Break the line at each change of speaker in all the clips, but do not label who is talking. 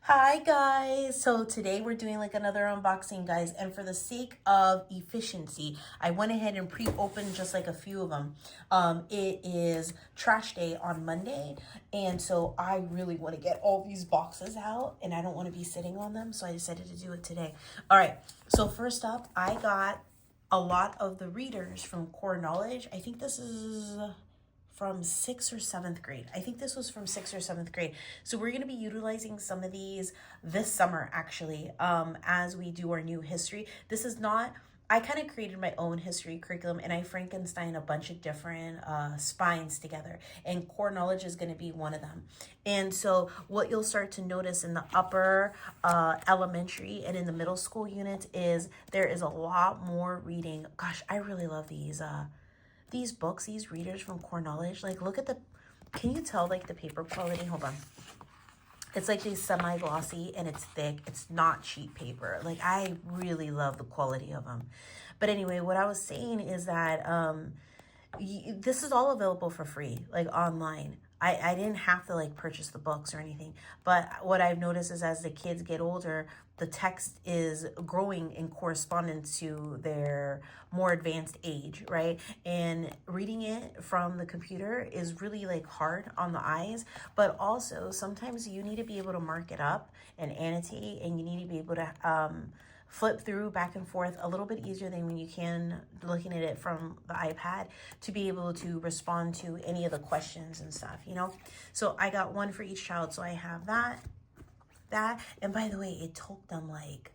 Hi guys, so today we're doing like another unboxing, guys, and for the sake of efficiency I went ahead and pre-opened just like a few of them. It is trash day on Monday, and so I really want to get all these boxes out and I don't want to be sitting on them, so I decided to do it today. All right, so first up I got a lot of the readers from Core Knowledge. I think this is from 6th or 7th grade. I think this was from 6th or 7th grade. So we're going to be utilizing some of these this summer, actually, as we do our new history. This is not, I kind of created my own history curriculum and I Frankenstein a bunch of different spines together, and Core Knowledge is going to be one of them. And so what you'll start to notice in the upper elementary and in the middle school units is there is a lot more reading. Gosh, I really love these books, these readers from Core Knowledge. Like, look at the, can you tell like the paper quality? Hold on. It's like these semi-glossy and it's thick. It's not cheap paper. Like, I really love the quality of them. But anyway, what I was saying is that this is all available for free, like online. I didn't have to like purchase the books or anything. But what I've noticed is as the kids get older, the text is growing in correspondence to their more advanced age, right? And reading it from the computer is really like hard on the eyes, but also sometimes you need to be able to mark it up and annotate, and you need to be able to flip through back and forth a little bit easier than when you can looking at it from the iPad, to be able to respond to any of the questions and stuff, you know? So I got one for each child. So I have that. And by the way, it took them like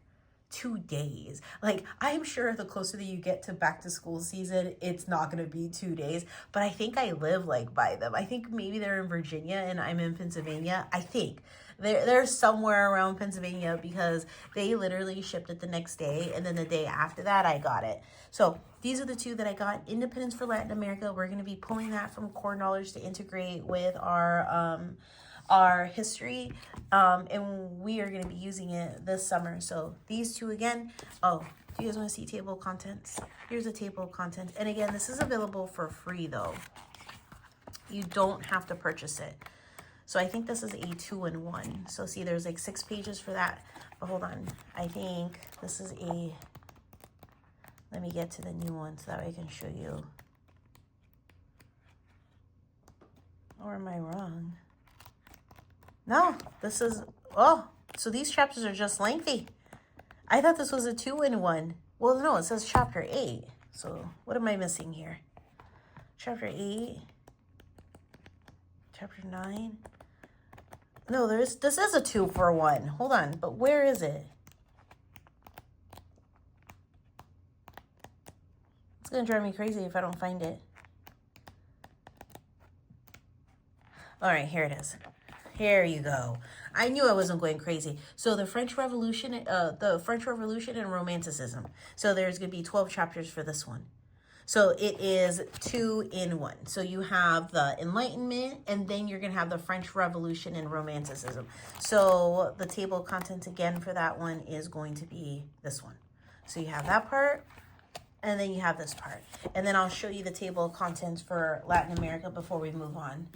2 days. Like, I'm sure the closer that you get to back to school season, it's not going to be 2 days, but I think I live like by them. I think maybe they're in Virginia and I'm in Pennsylvania. I think they're somewhere around Pennsylvania, because they literally shipped it the next day, and then the day after that I got it. So these are the two that I got. Independence for Latin America, we're going to be pulling that from Core Knowledge to integrate with our history, and we are going to be using it this summer. So these two again. Oh, do you guys want to see table of contents? Here's a table of contents, and again, this is available for free though. You don't have to purchase it. So I think this is a 2-in-1. So see, there's like 6 pages for that. But hold on, I think this is a, let me get to the new one so that way I can show you. Or am I wrong? No, this is, oh, so these chapters are just lengthy. I thought this was a 2-in-1. Well, no, it says chapter 8. So what am I missing here? Chapter 8, chapter 9. No, this is a 2-for-1. Hold on, but where is it? It's gonna drive me crazy if I don't find it. All right, here it is. Here you go. I knew I wasn't going crazy. So the French Revolution and Romanticism. So there's going to be 12 chapters for this one. So it is 2-in-1. So you have the Enlightenment, and then you're going to have the French Revolution and Romanticism. So the table of contents again for that one is going to be this one. So you have that part, and then you have this part. And then I'll show you the table of contents for Latin America before we move on.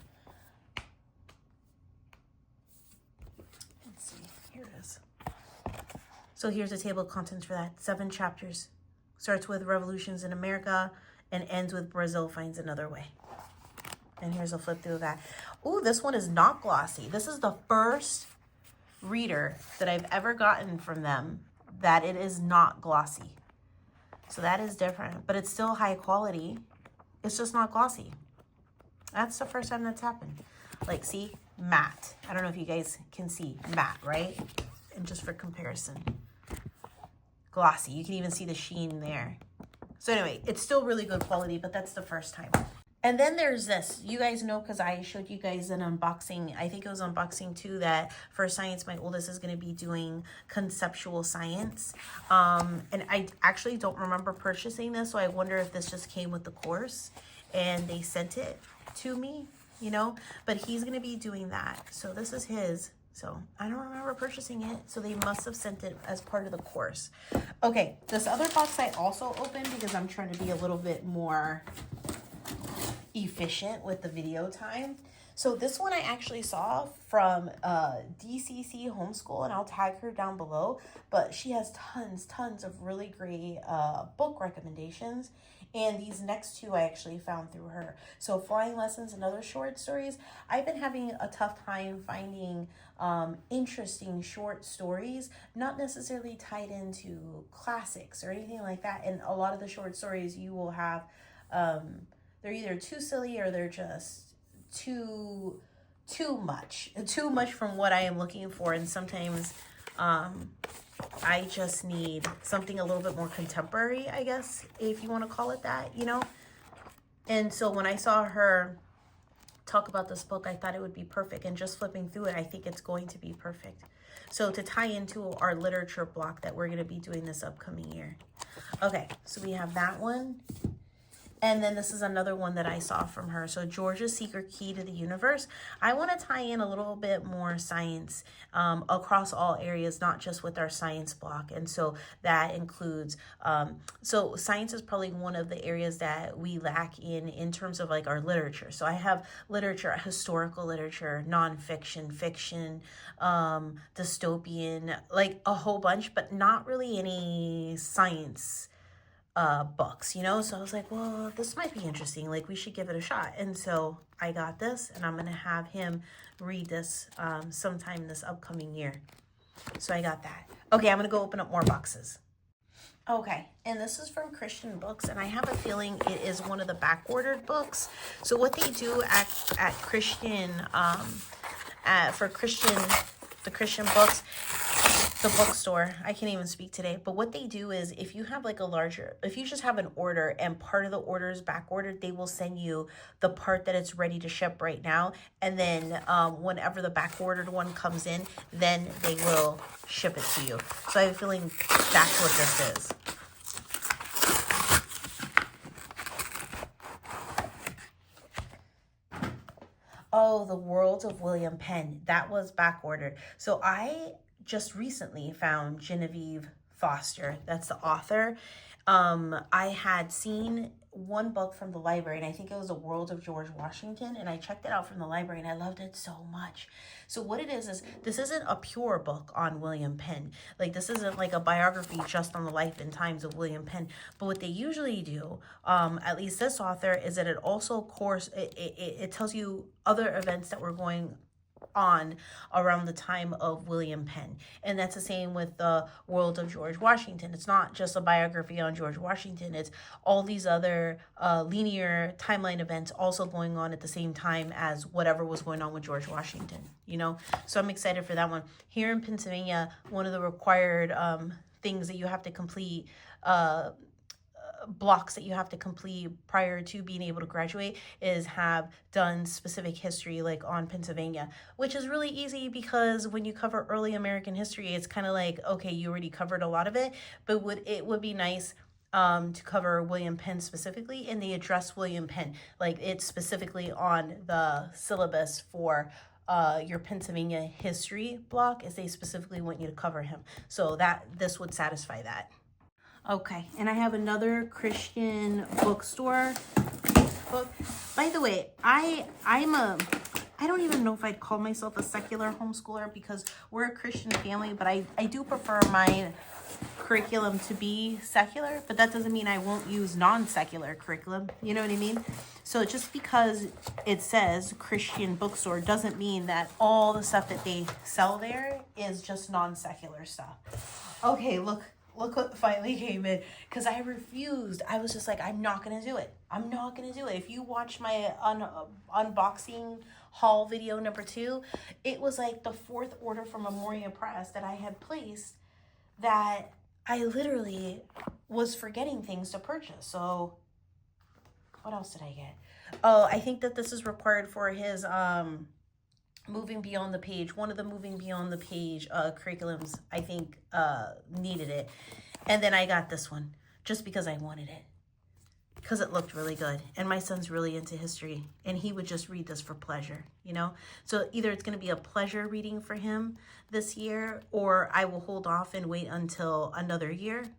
So here's the table of contents for that. 7 chapters. Starts with revolutions in America and ends with Brazil finds another way. And here's a flip through of that. Oh, this one is not glossy. This is the first reader that I've ever gotten from them that it is not glossy. So that is different, but it's still high quality. It's just not glossy. That's the first time that's happened. Like, see, matte. I don't know if you guys can see matte, right? And just for comparison, glossy. You can even see the sheen there. So anyway, it's still really good quality, but that's the first time. And then there's this. You guys know, because I showed you guys an unboxing. I think it was unboxing 2 that for science, my oldest is going to be doing conceptual science. And I actually don't remember purchasing this, so I wonder if this just came with the course and they sent it to me, you know. But he's going to be doing that. So this is his. So I don't remember purchasing it. So they must have sent it as part of the course. Okay, this other box I also opened because I'm trying to be a little bit more efficient with the video time. So this one I actually saw from DCC Homeschool, and I'll tag her down below. But she has tons of really great book recommendations. And these next two I actually found through her. So Flying Lessons and Other Short Stories. I've been having a tough time finding interesting short stories, not necessarily tied into classics or anything like that. And a lot of the short stories you will have, they're either too silly or they're just too much from what I am looking for. And sometimes I just need something a little bit more contemporary, I guess, if you want to call it that, you know. And so when I saw her talk about this book, I thought it would be perfect. And just flipping through it, I think it's going to be perfect. So to tie into our literature block that we're going to be doing this upcoming year. Okay, so we have that one. And then this is another one that I saw from her. So Georgia's Secret Key to the Universe. I want to tie in a little bit more science across all areas, not just with our science block. And so that includes, so science is probably one of the areas that we lack in terms of like our literature. So I have literature, historical literature, nonfiction, fiction, dystopian, like a whole bunch, but not really any science books, you know. So I was like, well, this might be interesting, like we should give it a shot. And so I got this, and I'm gonna have him read this sometime this upcoming year. So I got that. Okay, I'm gonna go open up more boxes. Okay, and this is from Christian Books, and I have a feeling it is one of the back-ordered books. So what they do at Christian for the Christian books, the bookstore, I can't even speak today, but what they do is if you have like if you just have an order and part of the order is back ordered, they will send you the part that it's ready to ship right now. And then whenever the back ordered one comes in, then they will ship it to you. So I have a feeling that's what this is. Oh, The World of William Penn. That was back ordered. So I just recently found Genevieve Foster. That's the author. I had seen one book from the library, and I think it was The World of George Washington, and I checked it out from the library, and I loved it so much. So what it is this isn't a pure book on William Penn. Like, this isn't like a biography just on the life and times of William Penn. But what they usually do, at least this author, is that it also it tells you other events that were going on around the time of William Penn. And that's the same with The World of George Washington. It's not just a biography on George Washington. It's all these other linear timeline events also going on at the same time as whatever was going on with George Washington, you know? So I'm excited for that one. Here in Pennsylvania, one of the required things that you have to complete, blocks that you have to complete prior to being able to graduate, is have done specific history like on Pennsylvania, which is really easy because when you cover early American history, it's kind of like, okay, you already covered a lot of it, but it would be nice to cover William Penn specifically, and they address William Penn, like it's specifically on the syllabus for your Pennsylvania history block, is they specifically want you to cover him. So this would satisfy that. Okay, and I have another Christian bookstore book. By the way, I don't even know if I'd call myself a secular homeschooler because we're a Christian family, but I do prefer my curriculum to be secular, but that doesn't mean I won't use non-secular curriculum. You know what I mean? So just because it says Christian bookstore doesn't mean that all the stuff that they sell there is just non-secular stuff. Okay, look what finally came in, because I refused. I was just like, I'm not going to do it. I'm not going to do it. If you watch my unboxing haul video number 2, it was like the 4th order from Memoria Press that I had placed that I literally was forgetting things to purchase. So what else did I get? Oh, I think that this is required for his Moving Beyond the Page. One of the Moving Beyond the Page curriculums, I think, needed it. And then I got this one just because I wanted it, because it looked really good. And my son's really into history, and he would just read this for pleasure, you know? So either it's going to be a pleasure reading for him this year, or I will hold off and wait until another year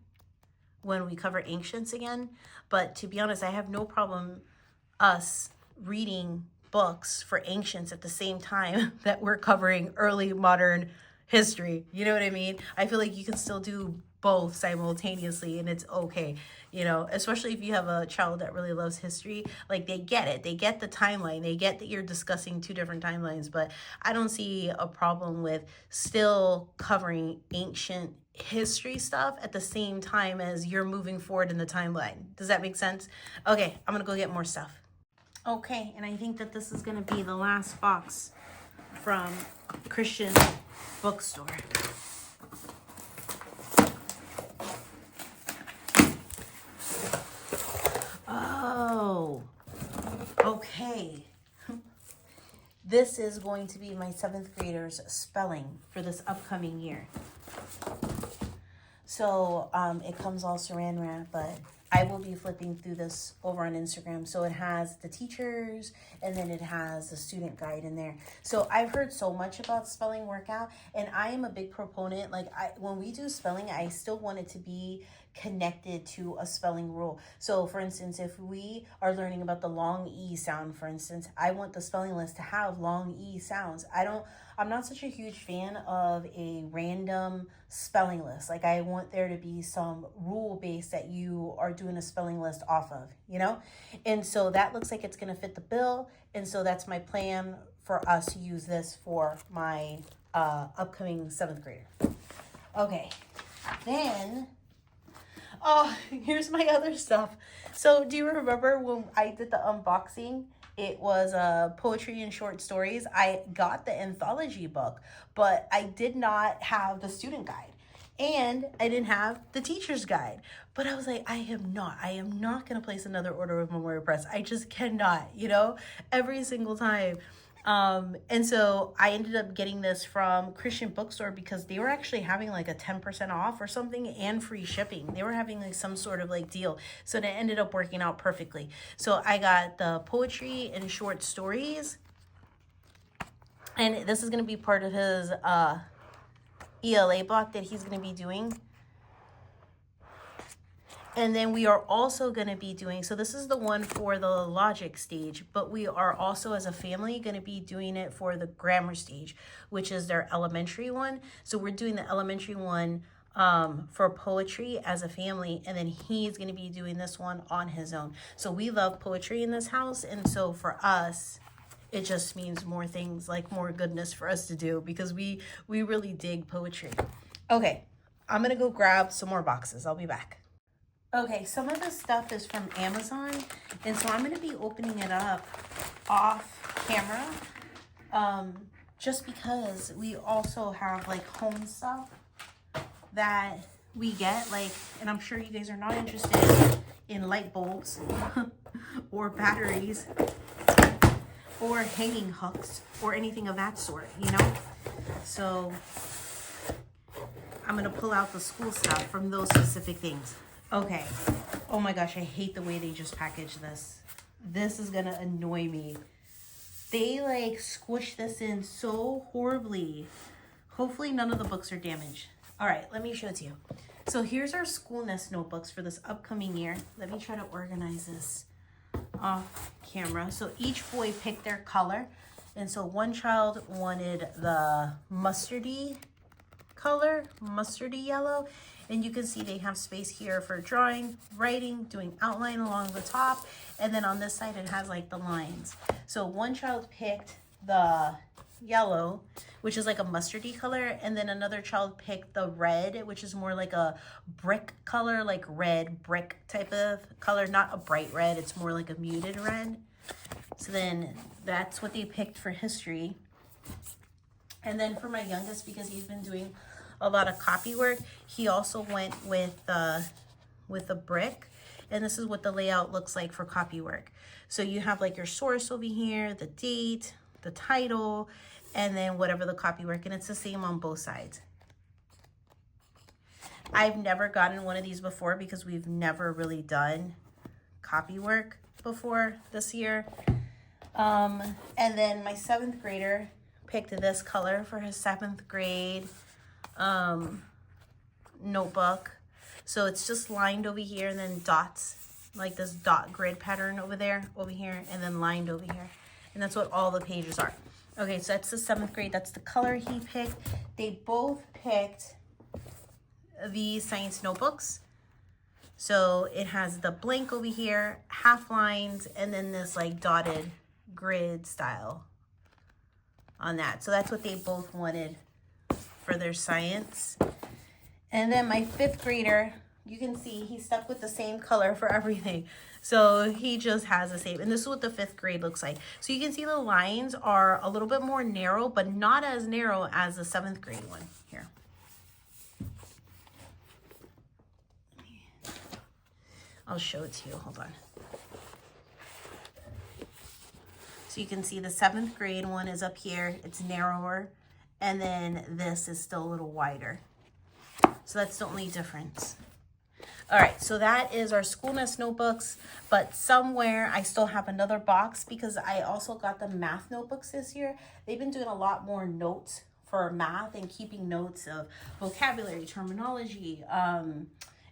when we cover Ancients again. But to be honest, I have no problem us reading books for ancients at the same time that we're covering early modern history. You know what I mean? I feel like you can still do both simultaneously and it's okay, you know, especially if you have a child that really loves history. Like, they get it, they get the timeline, they get that you're discussing two different timelines. But I don't see a problem with still covering ancient history stuff at the same time as you're moving forward in the timeline. Does that make sense? Okay, I'm gonna go get more stuff. Okay, and I think that this is gonna be the last box from Christian bookstore. Oh, okay. This is going to be my 7th graders spelling for this upcoming year. So it comes all saran wrap, but I will be flipping through this over on Instagram. So it has the teachers and then it has the student guide in there. So I've heard so much about spelling workout, and I am a big proponent. Like, when we do spelling, I still want it to be connected to a spelling rule. So for instance, if we are learning about the long E sound, for instance, I want the spelling list to have long E sounds. I'm not such a huge fan of a random spelling list. Like, I want there to be some rule base that you are doing a spelling list off of, you know? And so that looks like it's gonna fit the bill. And so that's my plan for us to use this for my upcoming 7th grader. Okay, then, oh, here's my other stuff. So do you remember when I did the unboxing? It was poetry and short stories. I got the anthology book, but I did not have the student guide. And I didn't have the teacher's guide. But I was like, I am not going to place another order with Memorial Press. I just cannot, you know, every single time. And so I ended up getting this from Christian Bookstore because they were actually having like a 10% off or something and free shipping. They were having like some sort of like deal. So that ended up working out perfectly. So I got the poetry and short stories. And this is going to be part of his ELA block that he's going to be doing. And then we are also going to be doing, so this is the one for the logic stage, but we are also as a family going to be doing it for the grammar stage, which is their elementary one. So we're doing the elementary one for poetry as a family, and then he's going to be doing this one on his own. So we love poetry in this house, and so for us, it just means more things, like more goodness for us to do, because we really dig poetry. Okay, I'm going to go grab some more boxes. I'll be back. Okay, some of this stuff is from Amazon, and so I'm going to be opening it up off camera, just because we also have like home stuff that we get, like, and I'm sure you guys are not interested in light bulbs or batteries or hanging hooks or anything of that sort, you know? So I'm going to pull out the school stuff from those specific things. Okay. Oh my gosh, I hate the way they just packaged this. This is gonna annoy me. They like squish this in so horribly. Hopefully none of the books are damaged. All right, let me show it to you. So here's our school nest notebooks for this upcoming year. Let me try to organize this off camera. So each boy picked their color. And so one child wanted the mustardy color, mustardy yellow. And you can see they have space here for drawing, writing, doing outline along the top. And then on this side, it has like the lines. So one child picked the yellow, which is like a mustardy color. And then another child picked the red, which is more like a brick color, like red brick type of color. Not a bright red, it's more like a muted red. So then that's what they picked for history. And then for my youngest, because he's been doing a lot of copy work, he also went with a brick, and this is what the layout looks like for copy work. So you have like your source over here, the date, the title, and then whatever the copy work, and it's the same on both sides. I've never gotten one of these before because we've never really done copy work before this year. And then my 7th grader picked this color for his 7th grade notebook. So it's just lined over here and then dots, like this dot grid pattern over here, and then lined over here. And that's what all the pages are. Okay, so that's the 7th grade. That's the color he picked. They both picked the science notebooks. So it has the blank over here, half lines, and then this like dotted grid style on that. So that's what they both wanted for their science. And then my 5th grader, you can see he stuck with the same color for everything. So he just has the same. And this is what the 5th grade looks like. So you can see the lines are a little bit more narrow, but not as narrow as the 7th grade one. Here. I'll show it to you. Hold on. So you can see the 7th grade one is up here. It's narrower. And then this is still a little wider. So that's the only difference. All right, so that is our School Nest notebooks, but somewhere I still have another box because I also got the math notebooks this year. They've been doing a lot more notes for math and keeping notes of vocabulary, terminology,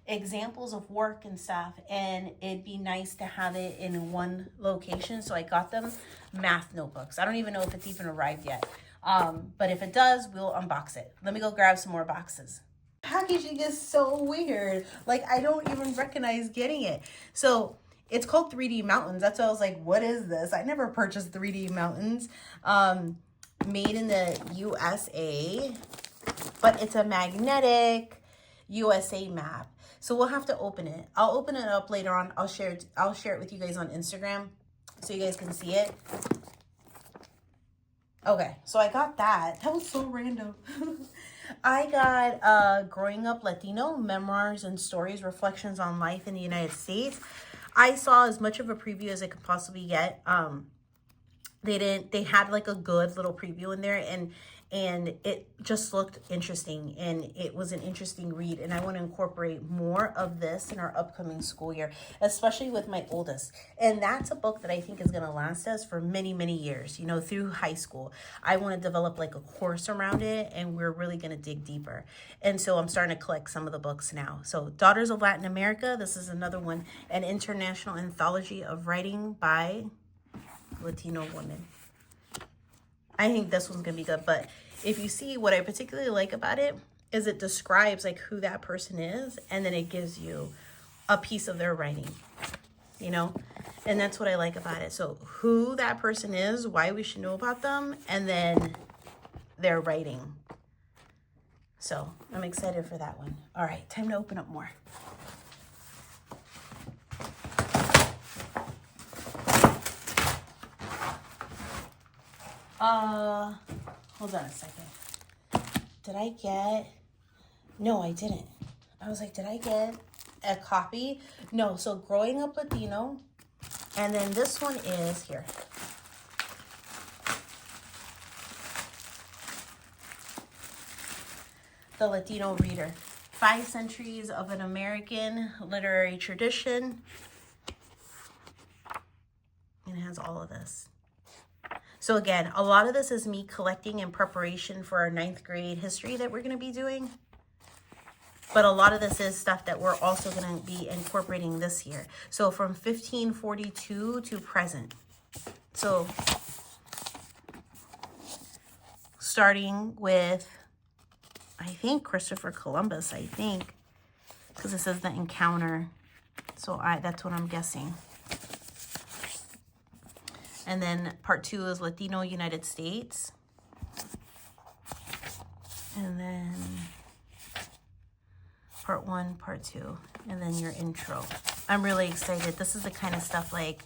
examples of work and stuff, and it'd be nice to have it in one location. So I got them math notebooks. I don't even know if it's even arrived yet, but if it does, we'll unbox it. Let me go grab some more boxes. Packaging is so weird. Like, I don't even recognize getting it. So it's called 3D Mountains. That's why I was like, what is this? I never purchased 3D Mountains. Made in the USA, but it's a magnetic USA map. So we'll have to open it. I'll open it up later on. I'll share it with you guys on Instagram so you guys can see it. Okay, so I got that. That was so random. I got Growing Up Latino, Memoirs and Stories, Reflections on Life in the United States. I saw as much of a preview as I could possibly get. They had like a good little preview in there, and it just looked interesting, and it was an interesting read, and I want to incorporate more of this in our upcoming school year, especially with my oldest. And that's a book that I think is going to last us for many, many years, you know, through high school. I want to develop like a course around it, and we're really going to dig deeper. And so I'm starting to collect some of the books now. So Daughters of Latin America, this is another one, an international anthology of writing by Latino women. I think this one's gonna be good, but if you see, what I particularly like about it is it describes like who that person is, and then it gives you a piece of their writing, you know, and that's what I like about it. So who that person is, why we should know about them, and then their writing. So I'm excited for that one. All right, time to open up more. Hold on a second. Did I get, no, I didn't. I was like, did I get a copy? No, so Growing Up Latino, and then this one is here. The Latino Reader, 5 Centuries of an American Literary Tradition. And it has all of this. So again, a lot of this is me collecting in preparation for our 9th grade history that we're going to be doing. But a lot of this is stuff that we're also going to be incorporating this year. So from 1542 to present. So starting with, I think, Christopher Columbus, I think. Because it says the encounter. So that's what I'm guessing. And then part 2 is Latino United States. And then part 1, part 2, and then your intro. I'm really excited. This is the kind of stuff like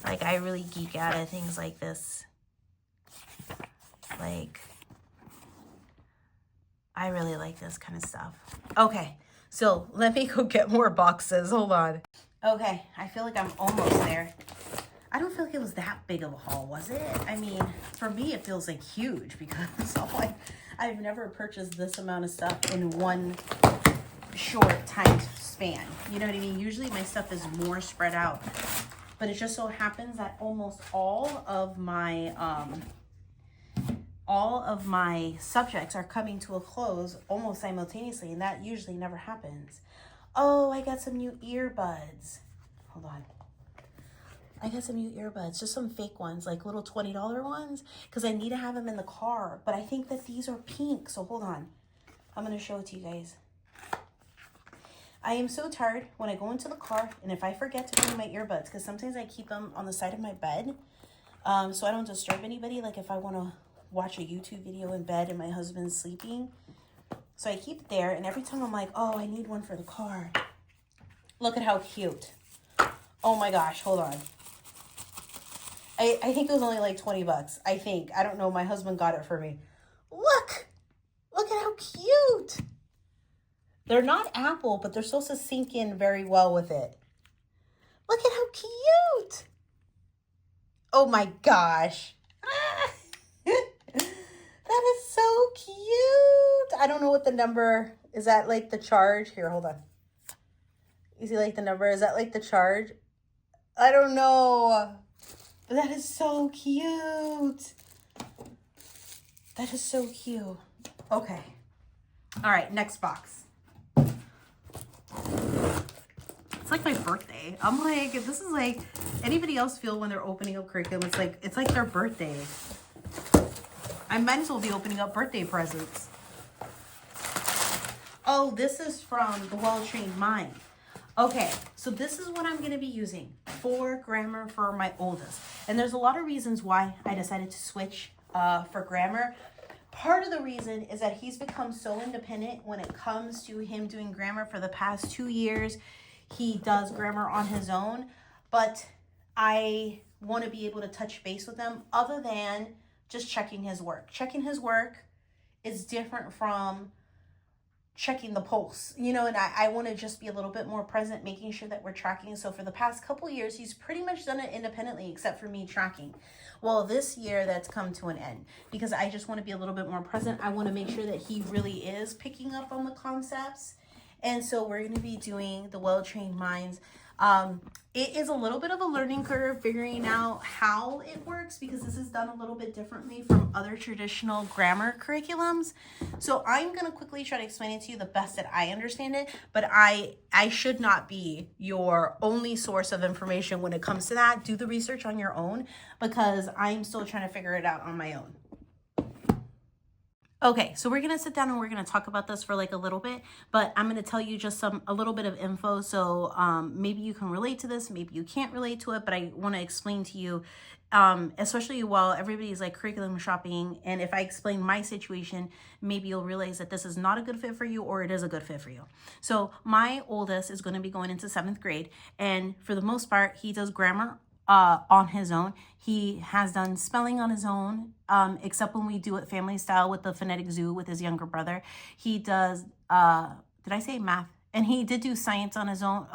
I really geek out at things like this. Like, I really like this kind of stuff. Okay, so let me go get more boxes. Hold on. Okay, I feel like I'm almost there. I don't feel like it was that big of a haul, was it? I mean, for me, it feels like huge because I've never purchased this amount of stuff in one short time span. You know what I mean? Usually my stuff is more spread out, but it just so happens that almost all of my subjects are coming to a close almost simultaneously, and that usually never happens. Oh, I got some new earbuds. Hold on. I got some new earbuds, just some fake ones, like little $20 ones, because I need to have them in the car. But I think that these are pink, so hold on. I'm going to show it to you guys. I am so tired when I go into the car, and if I forget to bring my earbuds, because sometimes I keep them on the side of my bed, so I don't disturb anybody, like if I want to watch a YouTube video in bed and my husband's sleeping. So I keep it there, and every time I'm like, oh, I need one for the car. Look at how cute. Oh my gosh, hold on. I think it was only like 20 bucks. I think. I don't know. My husband got it for me. Look! Look at how cute! They're not Apple, but they're supposed to sink in very well with it. Look at how cute! Oh my gosh. That is so cute. I don't know what the number, is that like the charge? Here, hold on. You see like the number? Is that like the charge? I don't know. But that is so cute. That is so cute. Okay. All right, next box. It's like my birthday. I'm like, this is like, anybody else feel when they're opening up curriculum? It's like their birthday. I might as well be opening up birthday presents. Oh, this is from The Well-Trained Mind. Okay, so this is what I'm going to be using for grammar for my oldest. And there's a lot of reasons why I decided to switch for grammar. Part of the reason is that he's become so independent when it comes to him doing grammar. For the past 2 years, he does grammar on his own. But I want to be able to touch base with him other than just checking his work. Checking his work is different from checking the pulse, you know, and I want to just be a little bit more present, making sure that we're tracking. So for the past couple years, he's pretty much done it independently, except for me tracking. Well, this year that's come to an end because I just want to be a little bit more present. I want to make sure that he really is picking up on the concepts. And so we're going to be doing The Well-Trained Minds. It is a little bit of a learning curve figuring out how it works because this is done a little bit differently from other traditional grammar curriculums. So I'm going to quickly try to explain it to you the best that I understand it, but I should not be your only source of information when it comes to that. Do the research on your own because I'm still trying to figure it out on my own. Okay, so we're gonna sit down and we're gonna talk about this for like a little bit, but I'm gonna tell you just a little bit of info. So maybe you can relate to this, maybe you can't relate to it, but I want to explain to you, especially while everybody's like curriculum shopping. And if I explain my situation, maybe you'll realize that this is not a good fit for you or it is a good fit for you. So my oldest is going to be going into 7th grade, and for the most part, he does grammar on his own. He has done spelling on his own, except when we do it family style with the phonetic zoo with his younger brother. He does, did I say math? And he did do science on his own,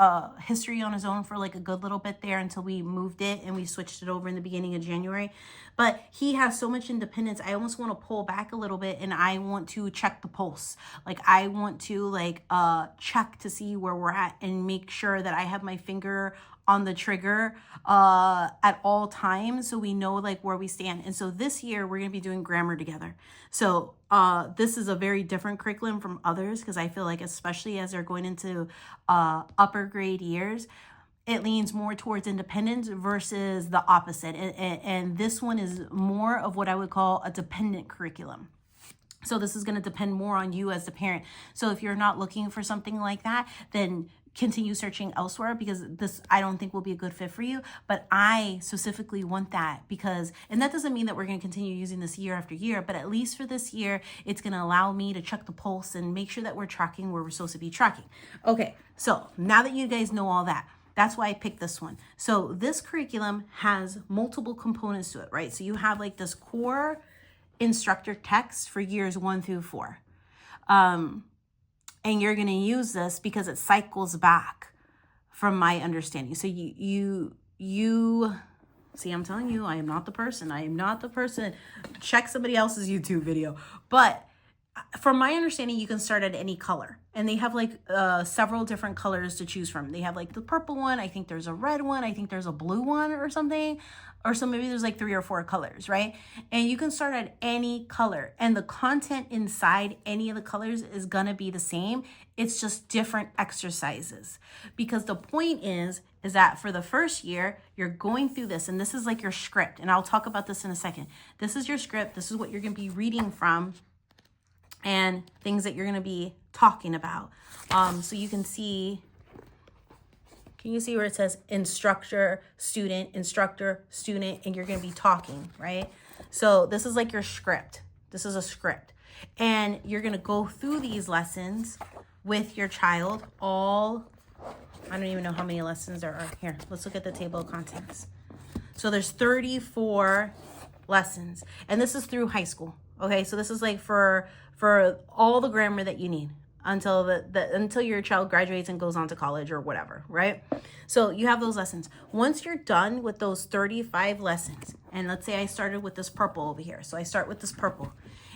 history on his own for like a good little bit there until we moved it and we switched it over in the beginning of January. But he has so much independence. I almost want to pull back a little bit and I want to check the pulse. Like I want to like check to see where we're at and make sure that I have my finger on the trigger at all times so we know like where we stand. And so this year we're going to be doing grammar together. So this is a very different curriculum from others because I feel like especially as they're going into upper grade years, it leans more towards independence versus the opposite. And this one is more of what I would call a dependent curriculum. So this is going to depend more on you as the parent. So if you're not looking for something like that, then continue searching elsewhere because this I don't think will be a good fit for you. But I specifically want that because, and that doesn't mean that we're going to continue using this year after year, but at least for this year, it's going to allow me to check the pulse and make sure that we're tracking where we're supposed to be tracking. Okay, so now that you guys know all that, that's why I picked this one. So this curriculum has multiple components to it, right? So you have like this core instructor text for years 1 through 4. And you're going to use this because it cycles back from my understanding. So you see, I'm telling you, I am not the person. I am not the person. Check somebody else's YouTube video. But from my understanding, you can start at any color, and they have like several different colors to choose from. They have like the purple one. I think there's a red one. I think there's a blue one or something, or so maybe there's like 3 or 4 colors, right? And you can start at any color, and the content inside any of the colors is gonna be the same. It's just different exercises, because the point is that for the first year, you're going through this, and this is like your script, and I'll talk about this in a second. This is your script. This is what you're gonna be reading from, and things that you're going to be talking about. So you can see, can you see where it says instructor, student, and you're going to be talking, right? So this is like your script. This is a script. And you're going to go through these lessons with your child I don't even know how many lessons there are. Here, let's look at the table of contents. So there's 34 lessons, and this is through high school. Okay, so this is like for all the grammar that you need until until your child graduates and goes on to college or whatever, right? So you have those lessons. Once you're done with those 35 lessons, and let's say I started with this purple over here. So I start with this purple,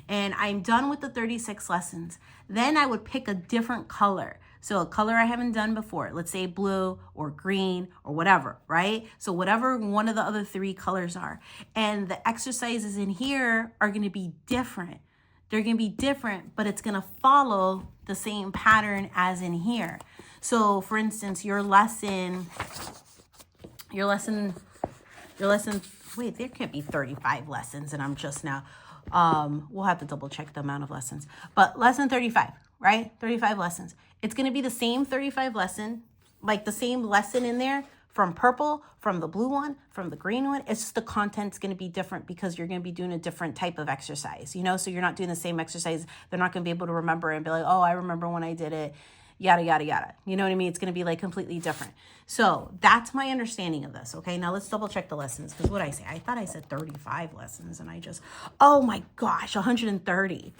and I'm done with the 36 lessons. Then I would pick a different color. So a color I haven't done before, let's say blue or green or whatever, right? So whatever one of the other 3 colors are. And the exercises in here are going to be different. They're going to be different, but it's going to follow the same pattern as in here. So for instance, your lesson, wait, there can't be 35 lessons, and I'm just now, we'll have to double check the amount of lessons, but lesson 35, right? 35 lessons. It's going to be the same 35 lesson, like the same lesson in there, from purple, from the blue one, from the green one. It's just the content's going to be different because you're going to be doing a different type of exercise, you know? So you're not doing the same exercise. They're not going to be able to remember and be like, oh, I remember when I did it, yada, yada, yada. You know what I mean? It's going to be like completely different. So that's my understanding of this. Okay, now let's double check the lessons, because what I say, I thought I said 35 lessons, and oh my gosh, 130.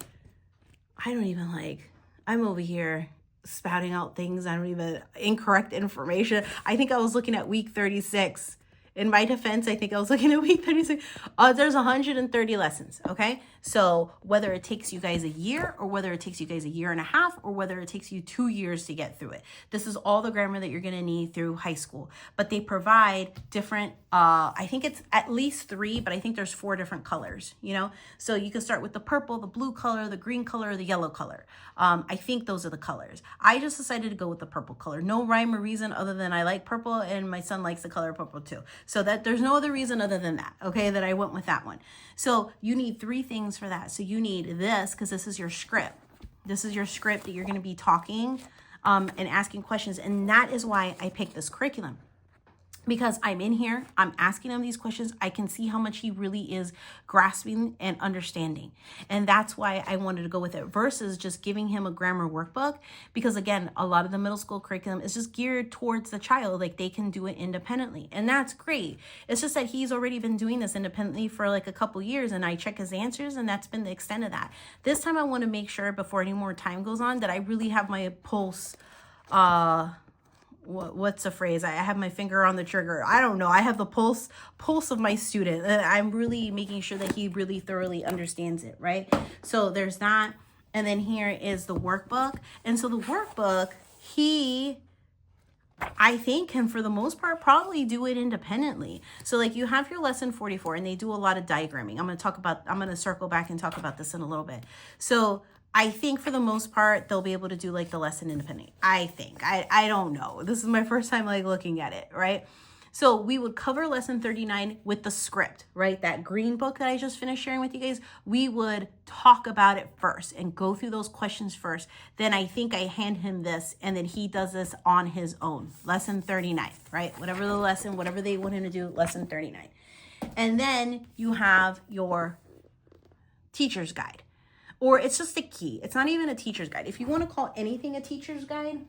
I don't even I'm over here spouting out things. Incorrect information. I think I was looking at week 36. In my defense, I think I was looking at week 36. There's 130 lessons, okay? So whether it takes you guys a year, or whether it takes you guys a year and a half, or whether it takes you 2 years to get through it, this is all the grammar that you're going to need through high school. But they provide different, I think it's at least 3, but I think there's 4 different colors, you know? So you can start with the purple, the blue color, the green color, the yellow color. I think those are the colors. I just decided to go with the purple color. No rhyme or reason other than I like purple, and my son likes the color purple too. So that there's no other reason other than that, okay, that I went with that one. So you need 3 things for that. So you need this, because this is your script. This is your script that you're going to be talking and asking questions. And that is why I picked this curriculum. Because I'm in here, I'm asking him these questions. I can see how much he really is grasping and understanding. And that's why I wanted to go with it versus just giving him a grammar workbook. Because again, a lot of the middle school curriculum is just geared towards the child. Like they can do it independently. And that's great. It's just that he's already been doing this independently for like a couple years, and I check his answers, and that's been the extent of that. This time I want to make sure before any more time goes on that I really have my pulse, what's the phrase? I have my finger on the trigger. I don't know. I have the pulse of my student. I'm really making sure that he really thoroughly understands it, right? So there's that. And then here is the workbook. And so the workbook, I think, can for the most part probably do it independently. So like you have your lesson 44, and they do a lot of diagramming. I'm going to circle back and talk about this in a little bit. So I think for the most part, they'll be able to do like the lesson independently. I think. I don't know. This is my first time like looking at it, right? So we would cover lesson 39 with the script, right? That green book that I just finished sharing with you guys, we would talk about it first and go through those questions first. Then I think I hand him this, and then he does this on his own. Lesson 39, right? Whatever the lesson, whatever they want him to do, lesson 39. And then you have your teacher's guide. Or it's just a key. It's not even a teacher's guide. If you want to call anything a teacher's guide,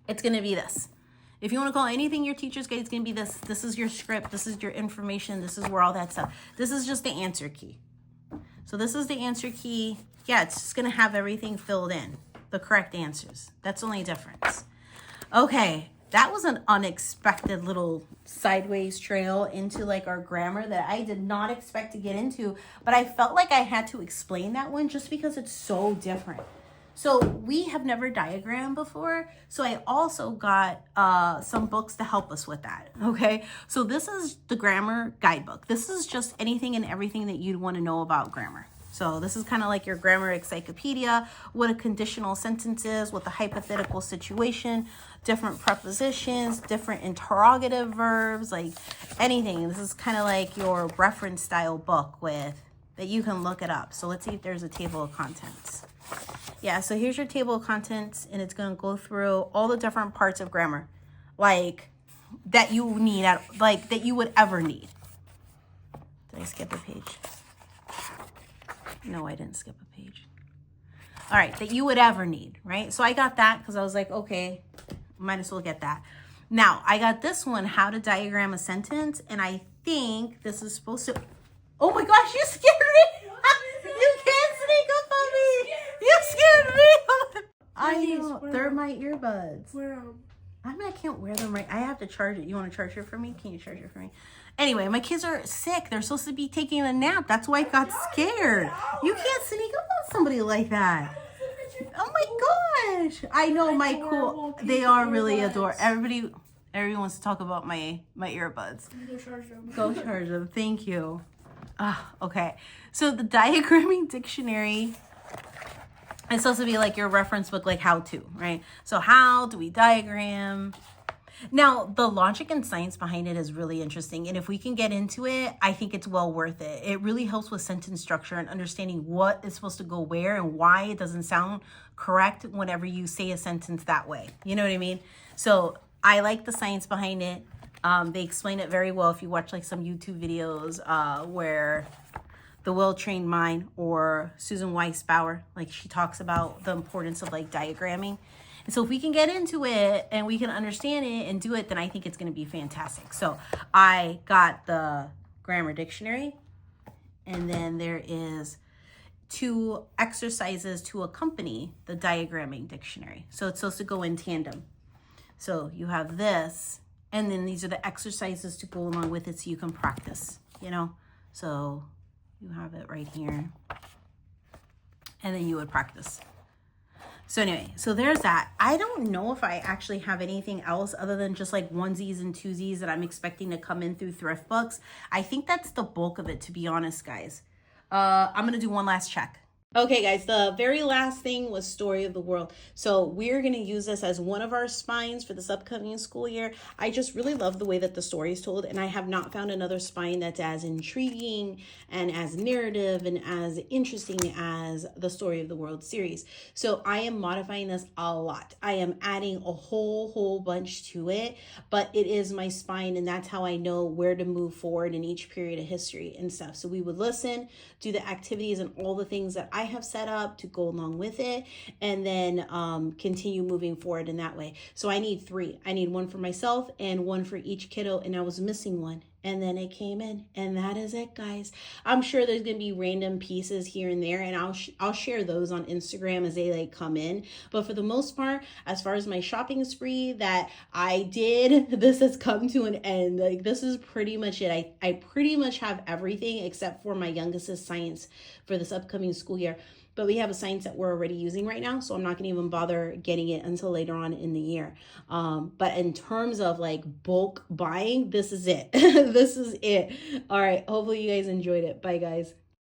it's going to be this. If you want to call anything your teacher's guide, it's going to be this. This is your script. This is your information. This is where all that stuff. This is just the answer key. So this is the answer key. Yeah, it's just going to have everything filled in. The correct answers. That's the only difference. Okay. that was an unexpected little sideways trail into like our grammar that I did not expect to get into, but I felt like I had to explain that one just because it's so different. So we have never diagrammed before, so I also got some books to help us with that, okay? So this is the grammar guidebook. This is just anything and everything that you'd want to know about grammar. So this is kind of like your grammar encyclopedia, what a conditional sentence is, what the hypothetical situation, different prepositions, different interrogative verbs, like anything. This is kind of like your reference style book with that you can look it up. So let's see if there's a table of contents. Yeah, so here's your table of contents, and it's going to go through all the different parts of grammar, like that you need, like that you would ever need. Did I skip a page? No, I didn't skip a page. All right, that you would ever need, right? So I got that because I was like, okay, might as well get that. Now, I got this one, how to diagram a sentence, and I think this is supposed to... Oh my gosh, you scared me! You can't sneak up on me! You scared me! I know, they're my earbuds. I can't wear them right. I have to charge it. You want to charge it for me? Can you charge it for me? Anyway, my kids are sick. They're supposed to be taking a nap. That's why I got scared. You can't sneak up on somebody like that. Oh my gosh. I know my cool. They are really adorable. Everybody wants to talk about my earbuds.
Go charge them.
Go charge them. Thank you. Okay. So the diagramming dictionary is supposed to be like your reference book, like how to, right? So how do we diagram? Now, the logic and science behind it is really interesting. And if we can get into it, I think it's well worth it. It really helps with sentence structure and understanding what is supposed to go where and why it doesn't sound correct whenever you say a sentence that way. You know what I mean? So I like the science behind it. They explain it very well if you watch like some YouTube videos where The Well-Trained Mind or Susan Weisbauer, like she talks about the importance of like diagramming. And so if we can get into it and we can understand it and do it, then I think it's going to be fantastic. So I got the grammar dictionary, and then there is 2 exercises to accompany the diagramming dictionary. So it's supposed to go in tandem. So you have this, and then these are the exercises to go along with it so you can practice, you know? So you have it right here, and then you would practice. So anyway, so there's that. I don't know if I actually have anything else other than just like onesies and twosies that I'm expecting to come in through thrift books. I think that's the bulk of it, to be honest, guys. I'm going to do one last check. Okay, guys, the very last thing was Story of the World. So we're going to use this as one of our spines for this upcoming school year. I just really love the way that the story is told, and I have not found another spine that's as intriguing and as narrative and as interesting as the Story of the World series. So I am modifying this a lot. I am adding a whole bunch to it, but it is my spine, and that's how I know where to move forward in each period of history and stuff. So we would listen, do the activities and all the things that I have set up to go along with it, and then continue moving forward in that way. So I need 3. I need one for myself and one for each kiddo, and I was missing one, and then it came in, and that is it, guys. I'm sure there's gonna be random pieces here and there, and I'll share those on Instagram as they like come in. But for the most part, as far as my shopping spree that I did, this has come to an end. Like, this is pretty much it. I pretty much have everything except for my youngest's science for this upcoming school year. But we have a science that we're already using right now, so I'm not gonna even bother getting it until later on in the year. But in terms of like bulk buying, this is it. This is it. All right, hopefully you guys enjoyed it. Bye, guys.